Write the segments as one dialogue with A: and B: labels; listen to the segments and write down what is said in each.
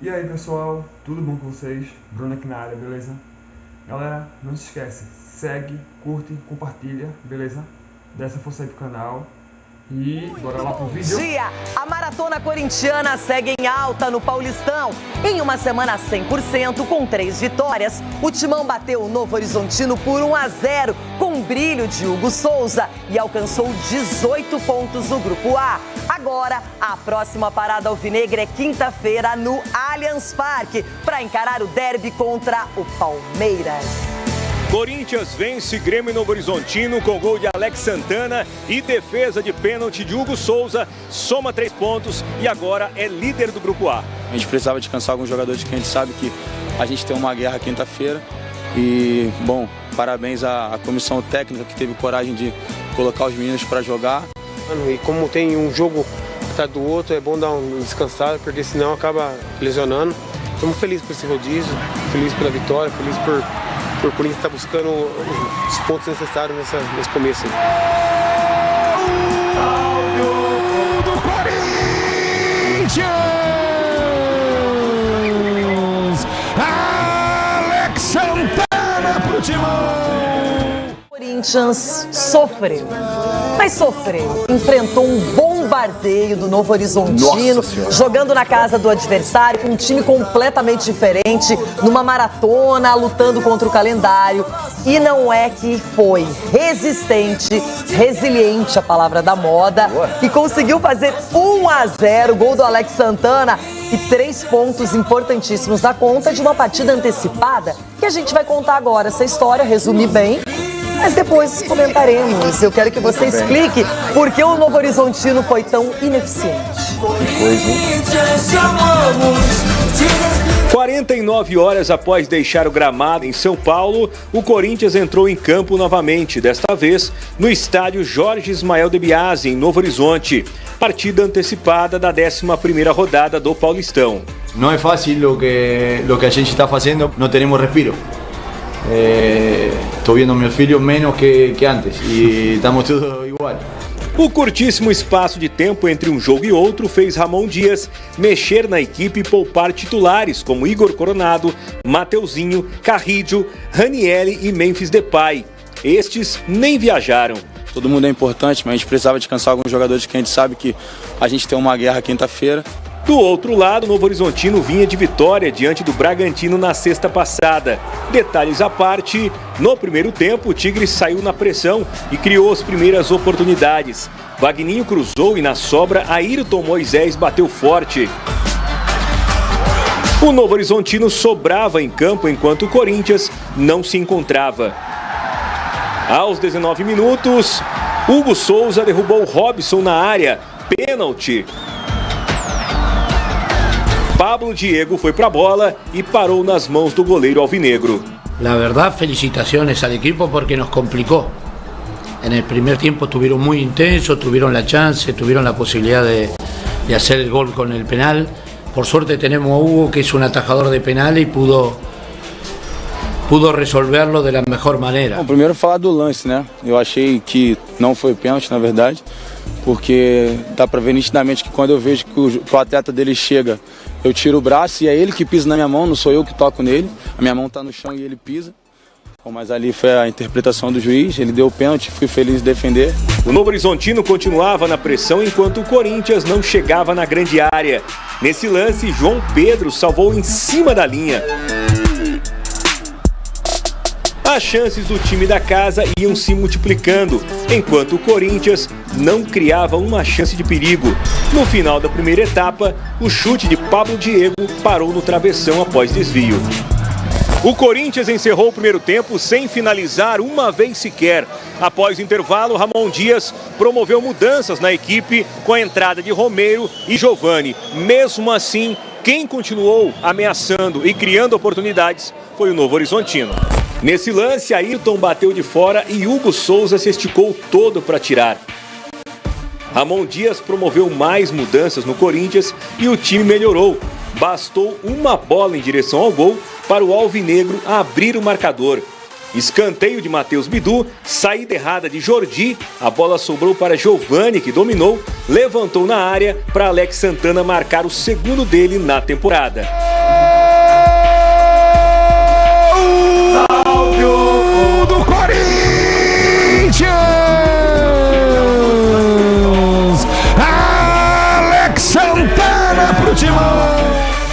A: E aí pessoal, tudo bom com vocês? Bruno aqui na área, beleza? Galera, não se esquece, segue, curte, compartilha, beleza? Dá essa força aí pro canal. E bora lá pro vídeo.
B: Bom dia! A maratona corintiana segue em alta no Paulistão. Em uma semana 100%, com 3 vitórias, o Timão bateu o Novo Horizontino por 1-0, com brilho de Hugo Souza, e alcançou 18 pontos no Grupo A. Agora, a próxima parada alvinegra é quinta-feira no Allianz Parque, para encarar o derby contra o Palmeiras.
C: Corinthians vence Grêmio Novo Horizontino com gol de Alex Santana e defesa de pênalti de Hugo Souza, soma 3 pontos e agora é líder do Grupo A.
D: A gente precisava descansar alguns jogadores que a gente sabe que a gente tem uma guerra quinta-feira e, bom, parabéns à comissão técnica que teve coragem de colocar os meninos para jogar.
E: E como tem um jogo que está do outro, é bom dar um descansado, porque senão acaba lesionando. Estamos felizes por esse rodízio, felizes pela vitória, felizes por o Corinthians está buscando os pontos necessários nesse começo.
F: Do Corinthians! Alex Santana pro Timão!
B: Corinthians sofreu, mas sofreu. Enfrentou um bombardeio do Novo Horizontino, jogando na casa do adversário, com um time completamente diferente, numa maratona, lutando contra o calendário. E não é que foi resistente, resiliente, a palavra da moda, e conseguiu fazer 1-0, gol do Alex Santana e 3 pontos importantíssimos da conta de uma partida antecipada, que a gente vai contar agora. Essa história, resumir bem, mas depois comentaremos. Eu quero que você explique por que o Novo Horizontino foi tão ineficiente.
C: 49 horas após deixar o gramado em São Paulo, o Corinthians entrou em campo novamente, desta vez no estádio Jorge Ismael de Biasi, em Novo Horizonte. Partida antecipada da 11ª rodada do Paulistão.
G: Não é fácil o que a gente está fazendo, não temos respiro. Estou vendo meus filhos menos que antes e estamos todos igual.
C: O curtíssimo espaço de tempo entre um jogo e outro fez Ramon Dias mexer na equipe e poupar titulares como Igor Coronado, Mateuzinho, Carrídio, Ranielli e Memphis Depay. Estes nem viajaram.
D: Todo mundo é importante, mas a gente precisava descansar alguns jogadores que a gente sabe que a gente tem uma guerra quinta-feira.
C: Do outro lado, o Novo Horizontino vinha de vitória diante do Bragantino na sexta passada. Detalhes à parte, no primeiro tempo o Tigre saiu na pressão e criou as primeiras oportunidades. Vagninho cruzou e na sobra Ayrton Moisés bateu forte. O Novo Horizontino sobrava em campo enquanto o Corinthians não se encontrava. Aos 19 minutos, Hugo Souza derrubou Robson na área, pênalti. Pablo Diego foi para a bola e parou nas mãos do goleiro alvinegro.
H: La verdad, felicitaciones al equipo porque nos complicó. En el primer tiempo estuvieron muy intensos, tuvieron la chance, tuvieron la posibilidad de hacer el gol con el penal. Por suerte tenemos a Hugo, que es un atajador de penal y pudo resolverlo de la mejor maneira.
D: Bom, primeiro falar do lance, né? Eu achei que não foi pênalti, na verdade, porque dá para ver nitidamente que quando eu vejo que o atleta dele chega, eu tiro o braço e é ele que pisa na minha mão, não sou eu que toco nele. A minha mão está no chão e ele pisa. Bom, mas ali foi a interpretação do juiz, ele deu o pênalti, fui feliz de defender.
C: O Novo Horizontino continuava na pressão enquanto o Corinthians não chegava na grande área. Nesse lance, João Pedro salvou em cima da linha. As chances do time da casa iam se multiplicando, enquanto o Corinthians não criava uma chance de perigo. No final da primeira etapa, o chute de Pablo Diego parou no travessão após desvio. O Corinthians encerrou o primeiro tempo sem finalizar uma vez sequer. Após o intervalo, Ramon Dias promoveu mudanças na equipe com a entrada de Romero e Giovani. Mesmo assim, quem continuou ameaçando e criando oportunidades foi o Novo Horizontino. Nesse lance, Ayrton bateu de fora e Hugo Souza se esticou todo para tirar. Ramon Dias promoveu mais mudanças no Corinthians e o time melhorou. Bastou uma bola em direção ao gol para o alvinegro abrir o marcador. Escanteio de Matheus Bidu, saída errada de Jordi, a bola sobrou para Giovani, que dominou, levantou na área para Alex Santana marcar o segundo dele na temporada.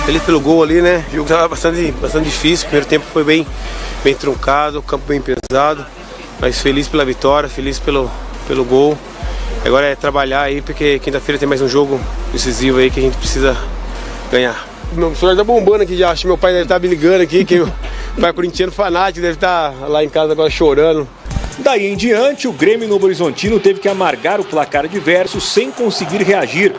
E: Feliz pelo gol ali, né? O jogo estava bastante difícil. O primeiro tempo foi bem truncado, o campo bem pesado. Mas feliz pela vitória, feliz pelo gol. Agora é trabalhar aí, porque quinta-feira tem mais um jogo decisivo aí que a gente precisa ganhar. Meu celular tá bombando aqui já, acho que meu pai deve estar me ligando aqui, que o pai corintiano fanático deve estar lá em casa agora chorando.
C: Daí em diante, o Grêmio Novo Horizontino teve que amargar o placar adverso sem conseguir reagir.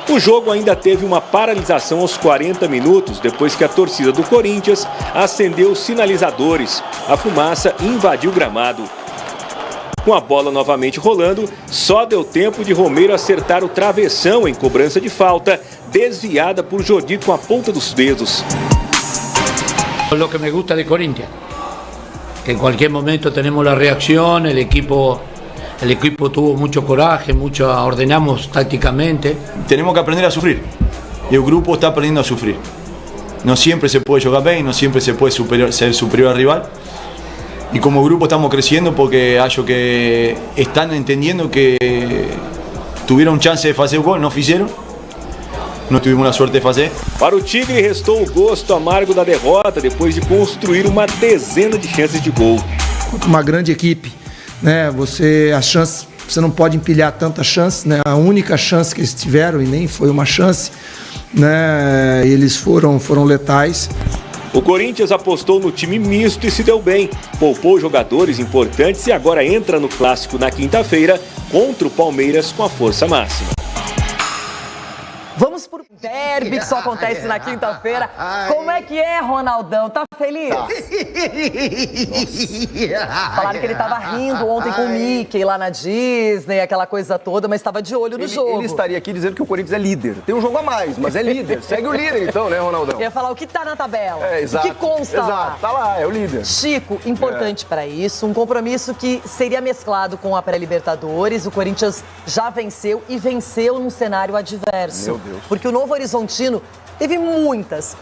C: O jogo ainda teve uma paralisação aos 40 minutos, depois que a torcida do Corinthians acendeu os sinalizadores. A fumaça invadiu o gramado. Com a bola novamente rolando, só deu tempo de Romero acertar o travessão em cobrança de falta, desviada por Jordi com a ponta dos dedos.
H: Lo que me gusta de Corinthians, que en cualquier momento tenemos la reacción, el equipo tuvo mucho coraje, ordenamos tácticamente.
G: Tenemos que aprender a sufrir. Y el grupo está aprendiendo a sufrir. No siempre se puede jugar bien, no siempre se puede ser superior al rival. Y como grupo estamos creciendo porque hallo que están entendiendo que tuvieron chance de hacer el gol, no hicieron. Não tivemos a sorte de fazer.
C: Para o Tigre restou o gosto amargo da derrota depois de construir uma dezena de chances de gol.
I: Uma grande equipe, né? Você não pode empilhar tantas chances, né? A única chance que eles tiveram, e nem foi uma chance, né? Eles foram letais.
C: O Corinthians apostou no time misto e se deu bem. Poupou jogadores importantes e agora entra no clássico na quinta-feira contra o Palmeiras com a força máxima.
B: Vamos pro derby que só acontece na quinta-feira. Como é que é, Ronaldão? Tá feliz? Falaram que ele tava rindo ontem com o Mickey lá na Disney, aquela coisa toda, mas estava de olho no jogo.
J: Ele estaria aqui dizendo que o Corinthians é líder. Tem um jogo a mais, mas é líder. Segue o líder então, né, Ronaldão?
B: Eu ia falar o que tá na tabela.
J: Exato.
B: O que consta lá.
J: Tá lá, é o líder.
B: Chico, importante para isso, um compromisso que seria mesclado com a pré-Libertadores. O Corinthians já venceu e venceu num cenário adverso.
J: Meu Deus.
B: Porque o Novo Horizontino teve muitas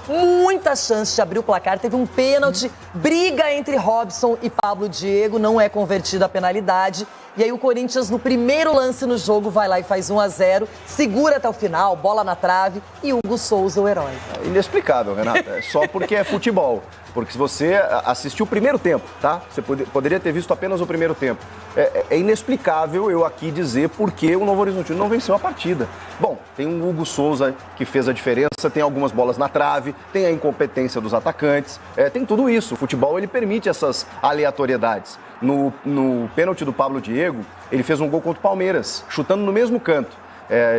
B: chances de abrir o placar. Teve um pênalti, briga entre Robson e Pablo Diego, não é convertida a penalidade. E aí o Corinthians, no primeiro lance no jogo, vai lá e faz 1-0, segura até o final, bola na trave e Hugo Souza, o herói.
J: É inexplicável, Renata. É só porque é futebol. Porque se você assistiu o primeiro tempo, tá? Você poderia ter visto apenas o primeiro tempo. É inexplicável eu aqui dizer por que o Novo Horizontino não venceu a partida. Bom, tem um Hugo Souza que fez a diferença, tem algumas bolas na trave, tem a incompetência dos atacantes, tem tudo isso. O futebol, ele permite essas aleatoriedades. No pênalti do Pablo Diego, ele fez um gol contra o Palmeiras, chutando no mesmo canto.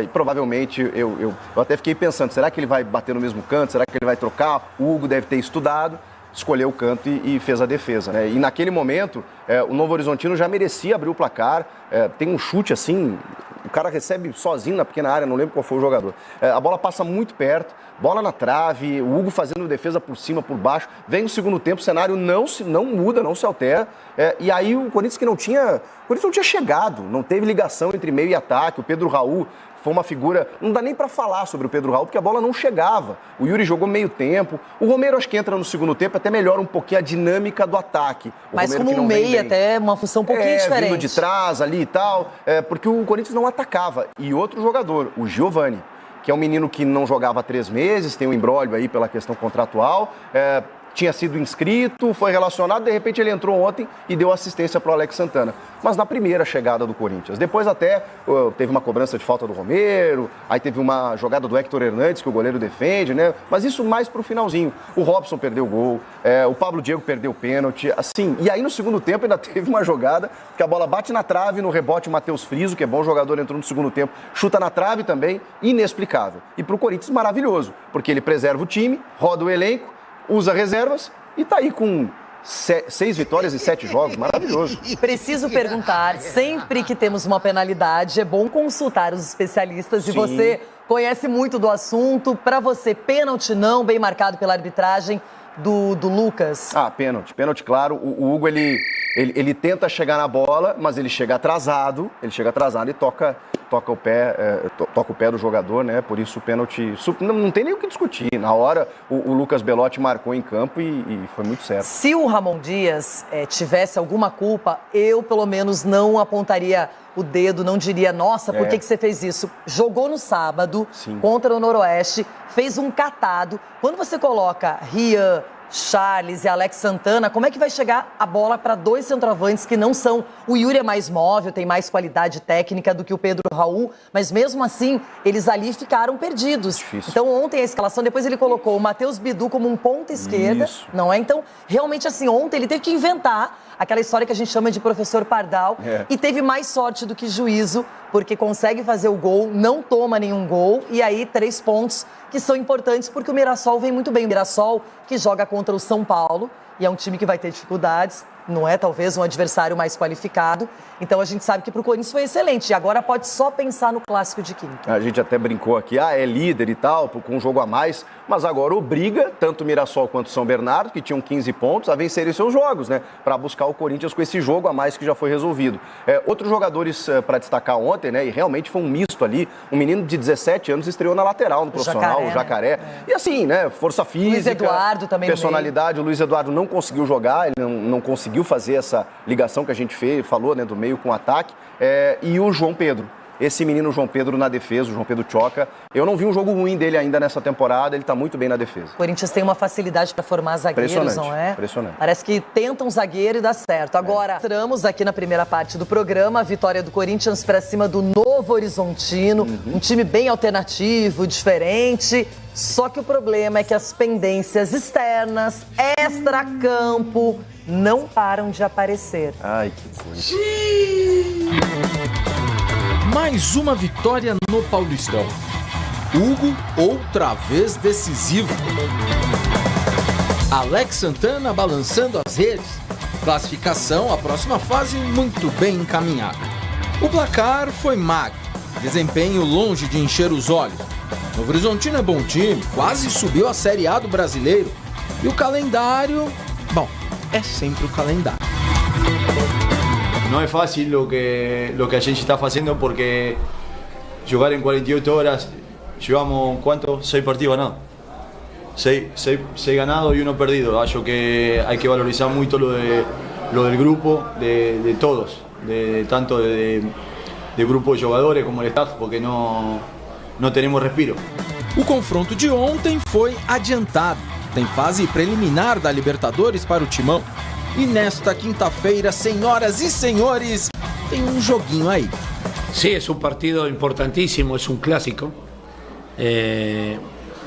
J: E provavelmente eu até fiquei pensando, será que ele vai bater no mesmo canto? Será que ele vai trocar? O Hugo deve ter estudado, escolheu o canto e fez a defesa, né? E naquele momento, o Novo Horizontino já merecia abrir o placar. Tem um chute assim, o cara recebe sozinho na pequena área, não lembro qual foi o jogador. A bola passa muito perto, bola na trave, o Hugo fazendo defesa por cima, por baixo. Vem no segundo tempo, o cenário não muda, não se altera. E aí o Corinthians não tinha chegado, não teve ligação entre meio e ataque. O Pedro Raul foi uma figura, não dá nem para falar sobre o Pedro Raul, porque a bola não chegava. O Yuri jogou meio tempo. O Romero acho que entra no segundo tempo, até melhora um pouquinho a dinâmica do ataque.
B: Mas como um meia, até uma função um pouquinho diferente.
J: Vindo de trás ali e tal, porque o Corinthians não atacava. E outro jogador, o Giovani, que é um menino que não jogava há 3 meses, tem um imbróglio aí pela questão contratual, tinha sido inscrito, foi relacionado, de repente ele entrou ontem e deu assistência para o Alex Santana. Mas na primeira chegada do Corinthians. Depois até teve uma cobrança de falta do Romero, aí teve uma jogada do Héctor Hernandes que o goleiro defende, né? Mas isso mais pro finalzinho. O Robson perdeu o gol, o Pablo Diego perdeu o pênalti, assim. E aí no segundo tempo ainda teve uma jogada que a bola bate na trave, no rebote o Matheus Friso, que é bom jogador, entrou no segundo tempo, chuta na trave também, inexplicável. E pro Corinthians maravilhoso, porque ele preserva o time, roda o elenco, usa reservas e tá aí com 6 vitórias e 7 jogos, maravilhoso.
B: Preciso perguntar, sempre que temos uma penalidade, é bom consultar os especialistas. Sim. E você conhece muito do assunto. Para você, pênalti não, bem marcado pela arbitragem do Lucas?
J: Pênalti, claro. O Hugo, ele tenta chegar na bola, mas ele chega atrasado e toca toca o pé do jogador, né? Por isso o pênalti não tem nem o que discutir. Na hora o Lucas Belotti marcou em campo e foi muito certo.
B: Se o Ramon Dias tivesse alguma culpa, eu pelo menos não apontaria o dedo, não diria, nossa, por que você fez isso? Jogou no sábado contra o Noroeste, fez um catado. Quando você coloca Rian, Charles e Alex Santana, como é que vai chegar a bola para dois centroavantes que não são... O Yuri é mais móvel, tem mais qualidade técnica do que o Pedro Raul, mas mesmo assim, eles ali ficaram perdidos. Difícil. Então ontem a escalação, depois ele colocou o Matheus Bidu como um ponta esquerda, não é? Então, realmente assim, ontem ele teve que inventar aquela história que a gente chama de professor Pardal e teve mais sorte do que juízo, porque consegue fazer o gol, não toma nenhum gol e aí 3 pontos que são importantes porque o Mirassol vem muito bem. O Mirassol que joga contra o São Paulo e é um time que vai ter dificuldades, não é talvez um adversário mais qualificado. Então a gente sabe que para o Corinthians foi excelente. E agora pode só pensar no clássico de quinta.
J: A gente até brincou aqui, é líder e tal, com um jogo a mais, mas agora obriga tanto o Mirassol quanto o São Bernardo, que tinham 15 pontos, a vencerem seus jogos, né? Para buscar o Corinthians com esse jogo a mais que já foi resolvido. Outros jogadores para destacar ontem, né? E realmente foi um misto ali. Um menino de 17 anos estreou na lateral no profissional, o Jacaré. E assim, né? Força física.
B: Luiz Eduardo também.
J: Personalidade. O Luiz Eduardo não conseguiu jogar, ele não conseguiu fazer essa ligação que a gente falou, né? Do meio com o ataque. E o João Pedro. Esse menino João Pedro na defesa, o João Pedro Choca. Eu não vi um jogo ruim dele ainda nessa temporada, ele está muito bem na defesa.
B: O Corinthians tem uma facilidade para formar zagueiros, não é?
J: Impressionante.
B: Parece que tenta um zagueiro e dá certo. Agora, entramos aqui na primeira parte do programa, a vitória do Corinthians para cima do Novo Horizontino, um time bem alternativo, diferente. Só que o problema é que as pendências externas, extra-campo, não param de aparecer.
J: Ai, que coisa.
K: Mais uma vitória no Paulistão. Hugo, outra vez decisivo. Alex Santana balançando as redes. Classificação, a próxima fase muito bem encaminhada. O placar foi magro. Desempenho longe de encher os olhos. Novo Horizontino é bom time, quase subiu a Série A do Brasileiro. E o calendário, bom, é sempre o calendário.
G: No es fácil lo que a gente está haciendo porque jugar en 48 horas, llevamos, ¿cuánto? 6 partidos ganados. 6 ganados y 1 perdido. Acho que hay que valorizar mucho lo del grupo, de todos, tanto de grupo de jogadores como el staff, porque no tenemos respiro.
K: O confronto de ontem foi adiantado. Tem fase preliminar da Libertadores para o Timão. E nesta quinta-feira, senhoras e senhores, tem um joguinho aí.
H: Sí, es un partido importantísimo, es un clásico,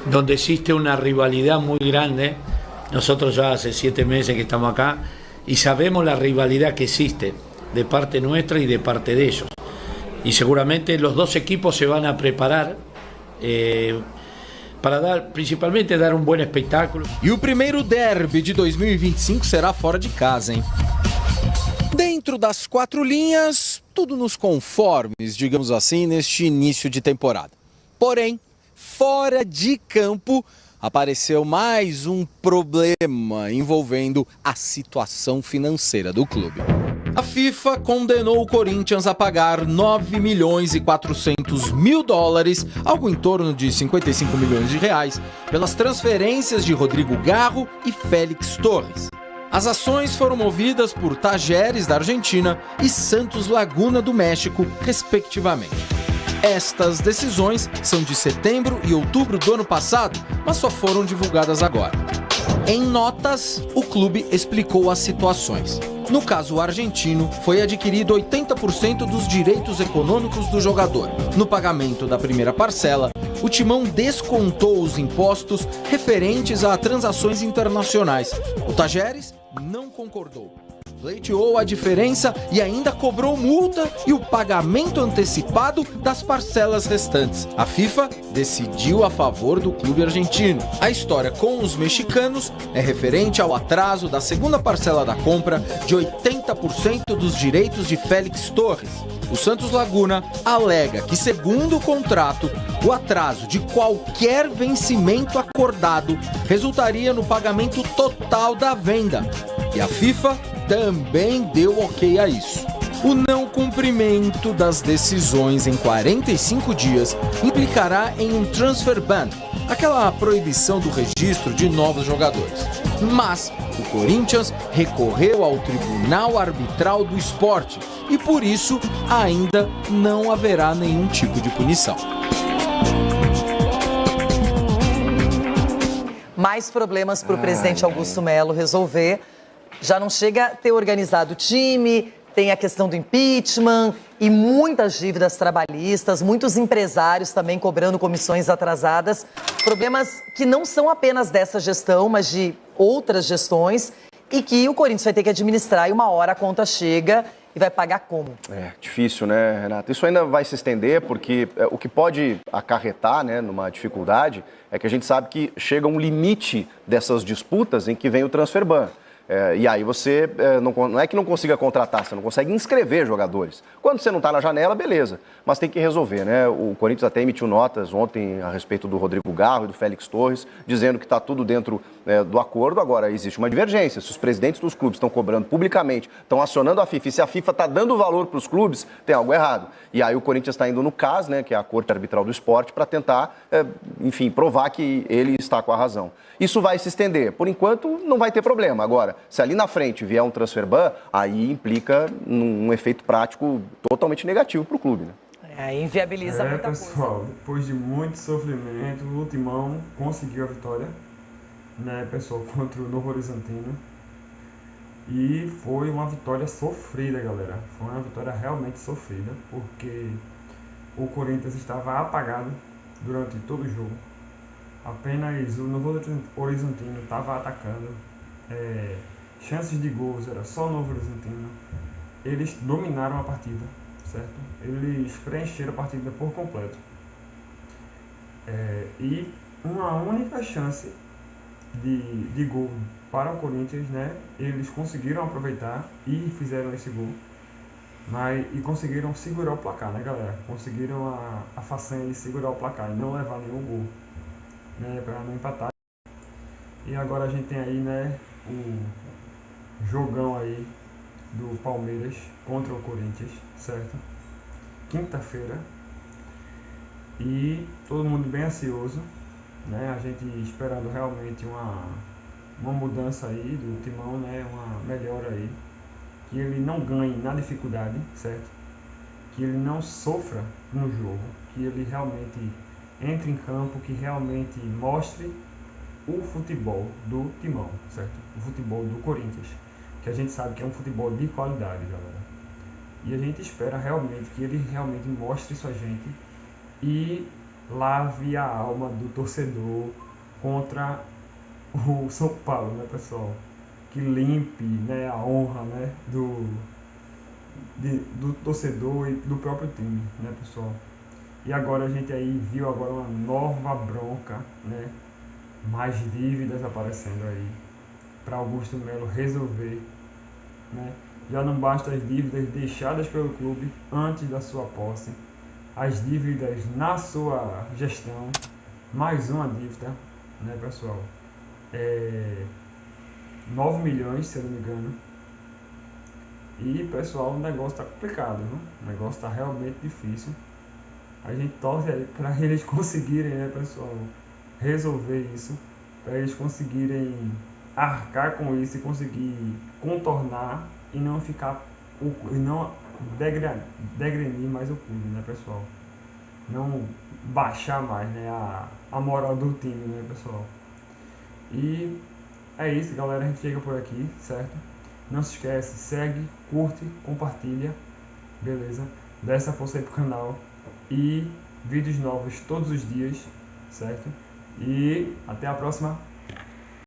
H: donde existe una rivalidad muy grande. Nosotros ya hace 7 meses que estamos acá y sabemos la rivalidad que existe de parte nuestra y de parte de ellos. Y seguramente los dos equipos se van a preparar para principalmente dar um bom espetáculo.
K: E o primeiro derby de 2025 será fora de casa, hein? Dentro das 4 linhas, tudo nos conformes, digamos assim, neste início de temporada. Porém, fora de campo, apareceu mais um problema envolvendo a situação financeira do clube. A FIFA condenou o Corinthians a pagar 9 milhões e 400 mil dólares, algo em torno de 55 milhões de reais, pelas transferências de Rodrigo Garro e Félix Torres. As ações foram movidas por Tajeres, da Argentina, e Santos Laguna, do México, respectivamente. Estas decisões são de setembro e outubro do ano passado, mas só foram divulgadas agora. Em notas, o clube explicou as situações. No caso argentino, foi adquirido 80% dos direitos econômicos do jogador. No pagamento da primeira parcela, o Timão descontou os impostos referentes a transações internacionais. O Tajeres não concordou. Pleiteou a diferença e ainda cobrou multa e o pagamento antecipado das parcelas restantes. A FIFA decidiu a favor do clube argentino. A história com os mexicanos é referente ao atraso da segunda parcela da compra de 80% dos direitos de Félix Torres. O Santos Laguna alega que, segundo o contrato, o atraso de qualquer vencimento acordado resultaria no pagamento total da venda. E a FIFA também deu ok a isso. O não cumprimento das decisões em 45 dias implicará em um transfer ban, aquela proibição do registro de novos jogadores. Mas o Corinthians recorreu ao Tribunal Arbitral do Esporte e, por isso, ainda não haverá nenhum tipo de punição.
B: Mais problemas para o presidente Augusto Melo resolver. Já não chega a ter organizado o time, tem a questão do impeachment e muitas dívidas trabalhistas, muitos empresários também cobrando comissões atrasadas. Problemas que não são apenas dessa gestão, mas de outras gestões e que o Corinthians vai ter que administrar e uma hora a conta chega e vai pagar como?
J: É difícil, né, Renata? Isso ainda vai se estender porque o que pode acarretar, né, numa dificuldade é que a gente sabe que chega um limite dessas disputas em que vem o transfer ban. E aí você não é que não consiga contratar, você não consegue inscrever jogadores. Quando você não está na janela, beleza, mas tem que resolver, né? O Corinthians até emitiu notas ontem a respeito do Rodrigo Garro e do Félix Torres, dizendo que está tudo dentro do acordo. Agora, existe uma divergência. Se os presidentes dos clubes estão cobrando publicamente, estão acionando a FIFA, e se a FIFA está dando valor para os clubes, tem algo errado. E aí o Corinthians está indo no CAS, né, que é a Corte Arbitral do Esporte, para tentar, enfim, provar que ele está com a razão. Isso vai se estender. Por enquanto, não vai ter problema. Agora, se ali na frente vier um transfer ban, aí implica um efeito prático totalmente negativo para o clube, né?
B: Inviabiliza muita
A: pessoal,
B: coisa.
A: depois de muito sofrimento, o Timão conseguiu a vitória, né, pessoal, contra o Novo Horizontino. E foi uma vitória sofrida, galera. Foi uma vitória realmente sofrida, porque o Corinthians estava apagado durante todo o jogo. Apenas o Novo Horizontino estava atacando. Chances de gols era só o Novo Horizontino. Eles dominaram a partida, certo? Eles preencheram a partida por completo. E uma única chance de gol para o Corinthians, né? Eles conseguiram aproveitar e fizeram esse gol. E conseguiram segurar o placar, né, galera? Conseguiram a façanha de segurar o placar e não levar nenhum gol, né, para não empatar. E agora a gente tem aí, né, o jogão aí do Palmeiras contra o Corinthians, certo? Quinta-feira. E todo mundo bem ansioso, né? A gente esperando realmente uma mudança aí do Timão, né? Uma melhora aí. Que ele não ganhe na dificuldade, certo? Que ele não sofra no jogo, que ele realmente entre em campo, que realmente mostre o futebol do Timão, certo? O futebol do Corinthians, que a gente sabe que é um futebol de qualidade, galera. E a gente espera realmente que ele realmente mostre isso a gente e lave a alma do torcedor contra o São Paulo, né, pessoal? Que limpe, né, a honra, né, do torcedor e do próprio time, né, pessoal? E agora a gente aí viu agora uma nova bronca, né? Mais dívidas aparecendo aí para Augusto Melo resolver, né? Já não basta as dívidas deixadas pelo clube antes da sua posse, as dívidas na sua gestão, mais uma dívida, né, pessoal? 9 milhões, se eu não me engano. E, pessoal, o negócio tá complicado, viu? O negócio tá realmente difícil. A gente torce aí para eles conseguirem, né, pessoal, resolver isso, para eles conseguirem arcar com isso e conseguir contornar e não ficar e não degrenir mais o clube, né, pessoal? Não baixar mais, né, a moral do time, né, pessoal? E é isso, galera, a gente chega por aqui, certo? Não se esquece, segue, curte, compartilha, beleza? Dá essa força aí pro canal e vídeos novos todos os dias, certo? E até a próxima.